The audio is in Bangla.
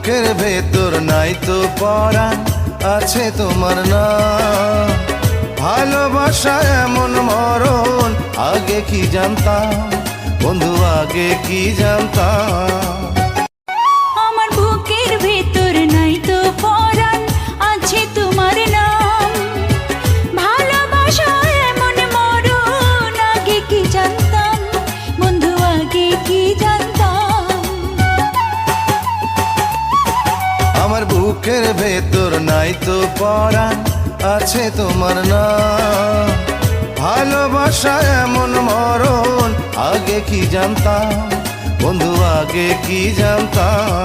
বুকের ভেতর নাই তো পরাণ, আছে তোমার নাম। ভালোবাসা এমন মরণ, আগে কি জানতাম বন্ধু, আগে কি জানতাম। আমার বুকের ভেতর নাই তো পরাণ, আছে তোমার নাম। ভালোবাসা এমন মরণ, আগে কি জানতাম বন্ধু, আগে কি জানতাম। আমার বুকের ভেতর নাই তো পরাণ, আছে তোমার নাম। ভালোবাসা এমন মরণ, আগে কি জানতাম বন্ধু, আগে কি জানতাম।